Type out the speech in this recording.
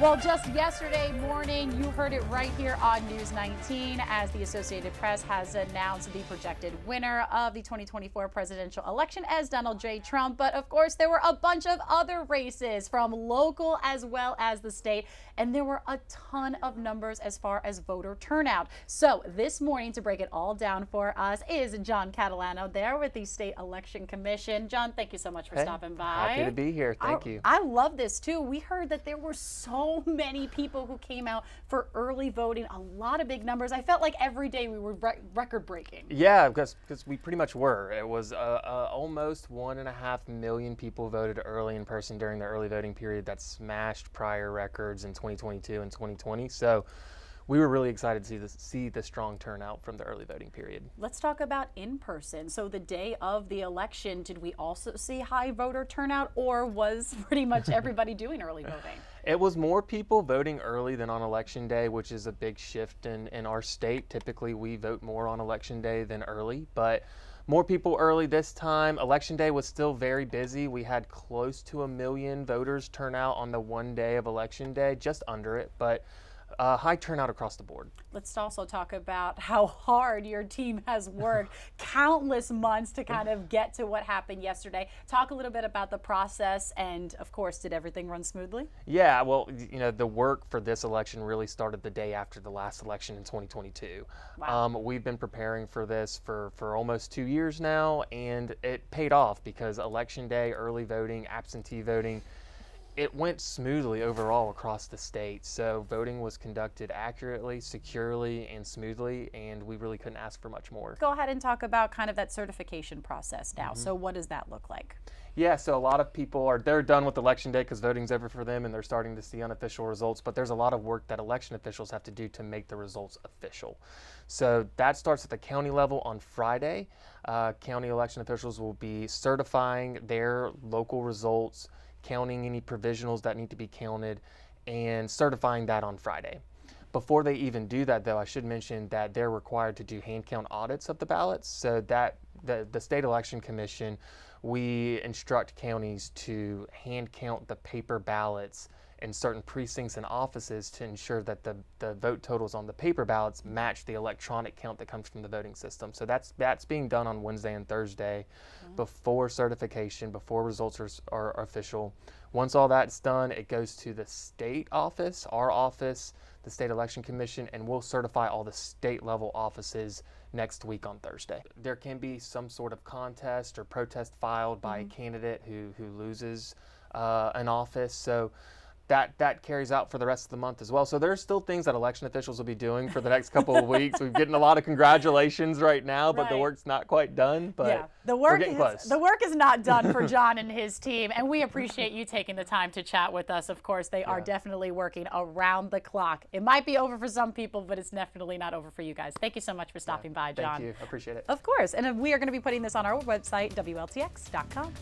Well, just yesterday morning, you heard it right here on News 19 as the Associated Press has announced the projected winner of the 2024 presidential election as Donald J. Trump. But of course, there were a bunch of other races from local as well as the state, and there were a ton of numbers as far as voter turnout. So this morning, to break it all down for us, is John Catalano there with the State Election Commission. John, thank you so much for stopping by. Happy to be here. Thank you. I love this too. We heard that there were so many people who came out for early voting, a lot of big numbers. I felt like every day we were record breaking. Yeah, because we pretty much were. It was almost 1.5 million people voted early in person during the early voting period. That smashed prior records in 2022 and 2020. So we were really excited to see the strong turnout from the early voting period. Let's talk about in person. So the day of the election, did we also see high voter turnout, or was pretty much everybody doing early voting? It was more people voting early than on election day, which is a big shift in our state. Typically, we vote more on election day than early, but more people early this time. Election day was still very busy. We had close to 1 million voters turn out on the one day of election day, just under it, but high turnout across the board. Let's also talk about how hard your team has worked countless months to kind of get to what happened yesterday. Talk a little bit about the process, and of course, did everything run smoothly? Yeah, well, the work for this election really started the day after the last election in 2022. Wow. We've been preparing for this for almost 2 years now, and it paid off because election day, early voting, absentee voting, it went smoothly overall across the state. So voting was conducted accurately, securely, and smoothly, and we really couldn't ask for much more. Go ahead and talk about kind of that certification process now. So what does that look like? Yeah, so a lot of people they're done with election day because voting's over for them and they're starting to see unofficial results, but there's a lot of work that election officials have to do to make the results official. So that starts at the county level on Friday. County election officials will be certifying their local results, counting any provisionals that need to be counted, and certifying that on Friday. Before they even do that, though, I should mention that they're required to do hand count audits of the ballots. So that the State Election Commission, we instruct counties to hand count the paper ballots in certain precincts and offices to ensure that the vote totals on the paper ballots match the electronic count that comes from the voting system. So that's being done on Wednesday and Thursday before certification, before results are official. Once all that's done, it goes to the state office, our office, the State Election Commission, and we'll certify all the state level offices next week on Thursday. There can be some sort of contest or protest filed by a candidate who loses an office. So that carries out for the rest of the month as well. So there's still things that election officials will be doing for the next couple of weeks. We're getting a lot of congratulations right now, but the work's not quite done. But yeah, we're getting close. The work is not done for John and his team, and we appreciate you taking the time to chat with us. Of course, they are definitely working around the clock. It might be over for some people, but it's definitely not over for you guys. Thank you so much for stopping by, John. Thank you. I appreciate it. Of course, and we are going to be putting this on our website, WLTX.com.